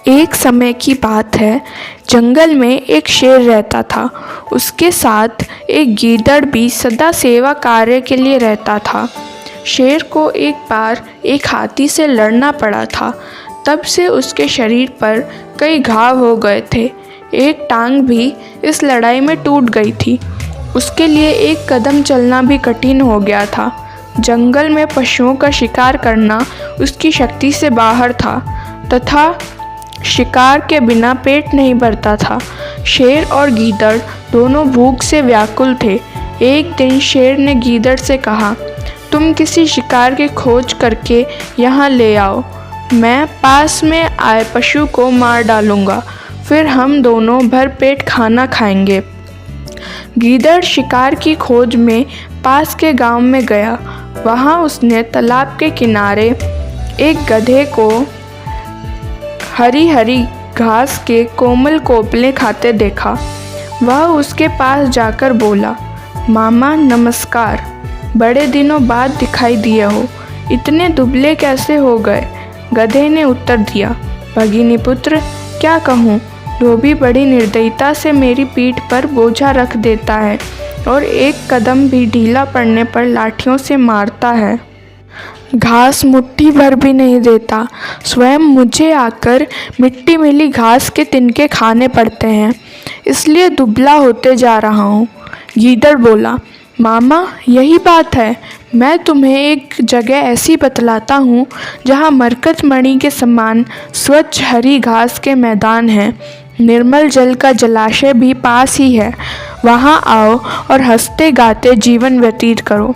एक समय की बात है, जंगल में एक शेर रहता था। उसके साथ एक गीदड़ भी सदा सेवा कार्य के लिए रहता था। शेर को एक बार एक हाथी से लड़ना पड़ा था। तब से उसके शरीर पर कई घाव हो गए थे। एक टांग भी इस लड़ाई में टूट गई थी। उसके लिए एक कदम चलना भी कठिन हो गया था। जंगल में पशुओं का शिकार करना उसकी शक्ति से बाहर था तथा शिकार के बिना पेट नहीं भरता था। शेर और गीदड़ दोनों भूख से व्याकुल थे। एक दिन शेर ने गीदड़ से कहा, तुम किसी शिकार की खोज करके यहाँ ले आओ। मैं पास में आए पशु को मार डालूंगा, फिर हम दोनों भरपेट खाना खाएंगे। गीदड़ शिकार की खोज में पास के गांव में गया। वहाँ उसने तालाब के किनारे एक गधे को हरी हरी घास के कोमल कोपले खाते देखा। वह उसके पास जाकर बोला, मामा नमस्कार, बड़े दिनों बाद दिखाई दिए हो, इतने दुबले कैसे हो गए? गधे ने उत्तर दिया, भगिनी पुत्र, क्या कहूँ, धोबी बड़ी निर्दयता से मेरी पीठ पर बोझा रख देता है और एक कदम भी ढीला पड़ने पर लाठियों से मारता है। घास मुट्ठी भर भी नहीं देता। स्वयं मुझे आकर मिट्टी मिली घास के तिनके खाने पड़ते हैं, इसलिए दुबला होते जा रहा हूँ। गीदड़ बोला, मामा यही बात है। मैं तुम्हें एक जगह ऐसी बतलाता हूँ जहाँ मरकत मणि के समान स्वच्छ हरी घास के मैदान हैं। निर्मल जल का जलाशय भी पास ही है। वहाँ आओ और हंसते गाते जीवन व्यतीत करो।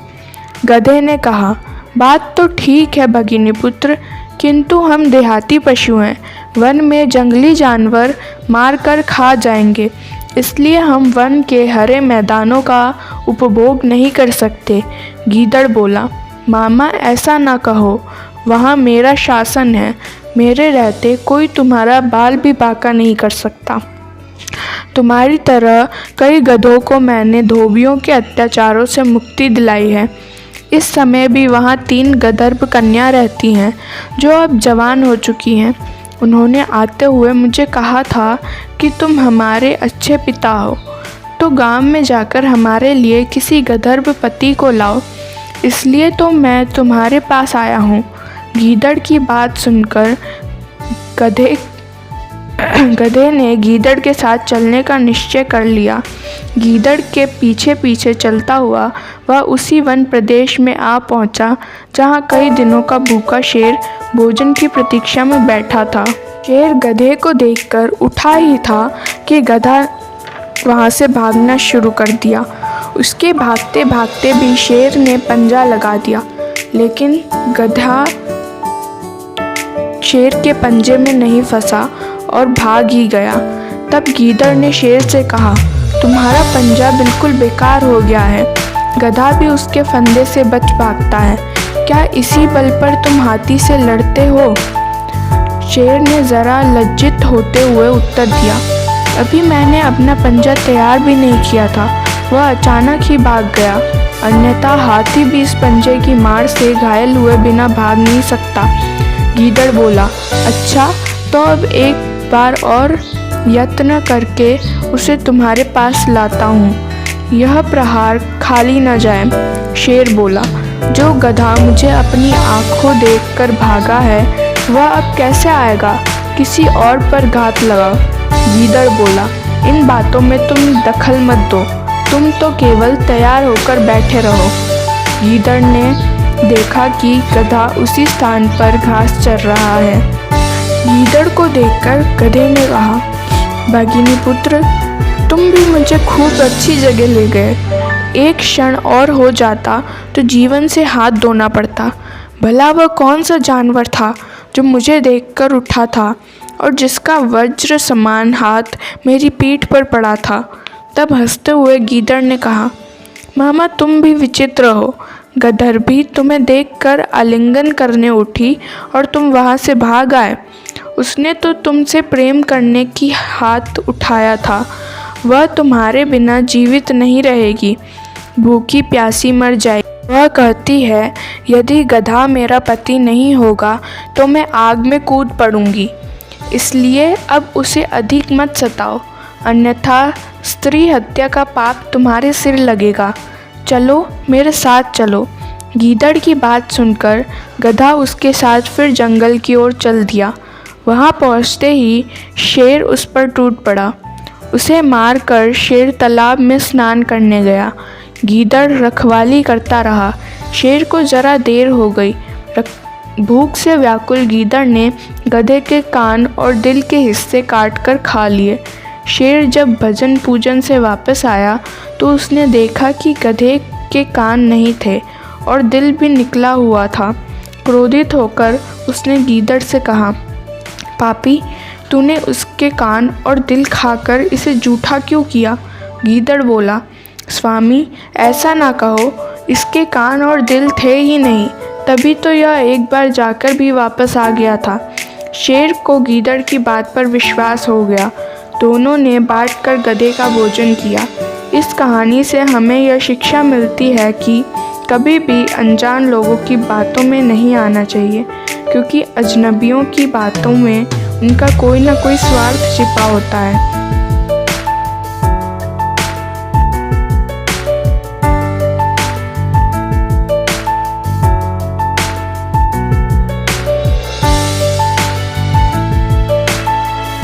गधे ने कहा, बात तो ठीक है भगिनी पुत्र, किंतु हम देहाती पशु हैं। वन में जंगली जानवर मार कर खा जाएंगे, इसलिए हम वन के हरे मैदानों का उपभोग नहीं कर सकते। गीदड़ बोला, मामा ऐसा ना कहो, वहाँ मेरा शासन है। मेरे रहते कोई तुम्हारा बाल भी बांका नहीं कर सकता। तुम्हारी तरह कई गधों को मैंने धोबियों के अत्याचारों से मुक्ति दिलाई है। इस समय भी वहाँ 3 गंधर्व कन्या रहती हैं जो अब जवान हो चुकी हैं। उन्होंने आते हुए मुझे कहा था कि तुम हमारे अच्छे पिता हो, तो गांव में जाकर हमारे लिए किसी गंधर्व पति को लाओ, इसलिए तो मैं तुम्हारे पास आया हूँ। गीदड़ की बात सुनकर गधे ने गीदड़ के साथ चलने का निश्चय कर लिया। गीदड़ के पीछे पीछे चलता हुआ वह उसी वन प्रदेश में आ पहुंचा जहां कई दिनों का भूखा शेर भोजन की प्रतीक्षा में बैठा था। शेर गधे को देखकर उठा ही था कि गधा वहां से भागना शुरू कर दिया। उसके भागते भागते भी शेर ने पंजा लगा दिया, लेकिन गधा शेर के पंजे में नहीं फंसा और भाग ही गया। तब गीदड़ ने शेर से कहा, तुम्हारा पंजा बिल्कुल बेकार हो गया है। गधा भी उसके फंदे से बच भागता है। क्या इसी बल पर तुम हाथी से लड़ते हो? शेर ने जरा लज्जित होते हुए उत्तर दिया, अभी मैंने अपना पंजा तैयार भी नहीं किया था, वह अचानक ही भाग गया। अन्यथा हाथी भी इस पंजे की मार से घायल हुए बिना भाग नहीं सकता। गीदड़ बोला, अच्छा तो अब एक बार और यत्न करके उसे तुम्हारे पास लाता हूँ, यह प्रहार खाली न जाए। शेर बोला, जो गधा मुझे अपनी आँखों देखकर भागा है वह अब कैसे आएगा? किसी और पर घात लगाओ। गीदड़ बोला, इन बातों में तुम दखल मत दो, तुम तो केवल तैयार होकर बैठे रहो। गीदड़ ने देखा कि गधा उसी स्थान पर घास चर रहा है। गीदड़ को देखकर गधे ने कहा, भगिनी पुत्र, तुम भी मुझे खूब अच्छी जगह ले गए। एक क्षण और हो जाता तो जीवन से हाथ धोना पड़ता। भला वह कौन सा जानवर था जो मुझे देखकर उठा था और जिसका वज्र समान हाथ मेरी पीठ पर पड़ा था? तब हंसते हुए गीदड़ ने कहा, मामा तुम भी विचित्र हो। गधर भी तुम्हें देखकर आलिंगन करने उठी और तुम वहाँ से भाग आए। उसने तो तुमसे प्रेम करने की हाथ उठाया था। वह तुम्हारे बिना जीवित नहीं रहेगी, भूखी प्यासी मर जाएगी। वह कहती है, यदि गधा मेरा पति नहीं होगा तो मैं आग में कूद पड़ूंगी। इसलिए अब उसे अधिक मत सताओ, अन्यथा स्त्री हत्या का पाप तुम्हारे सिर लगेगा। चलो, मेरे साथ चलो। गीदड़ की बात सुनकर गधा उसके साथ फिर जंगल की ओर चल दिया। वहाँ पहुँचते ही शेर उस पर टूट पड़ा। उसे मारकर शेर तालाब में स्नान करने गया। गीदड़ रखवाली करता रहा। शेर को जरा देर हो गई। भूख से व्याकुल गीदड़ ने गधे के कान और दिल के हिस्से काटकर खा लिए। शेर जब भजन पूजन से वापस आया तो उसने देखा कि गधे के कान नहीं थे और दिल भी निकला हुआ था। क्रोधित होकर उसने गीदड़ से कहा, पापी, तूने उसके कान और दिल खाकर इसे जूठा क्यों किया? गीदड़ बोला, स्वामी, ऐसा ना कहो, इसके कान और दिल थे ही नहीं, तभी तो यह एक बार जाकर भी वापस आ गया था। शेर को गीदड़ की बात पर विश्वास हो गया। दोनों ने बांटकर गधे का भोजन किया। इस कहानी से हमें यह शिक्षा मिलती है कि कभी भी अनजान लोगों की बातों में नहीं आना चाहिए, क्योंकि अजनबियों की बातों में उनका कोई ना कोई स्वार्थ छिपा होता है।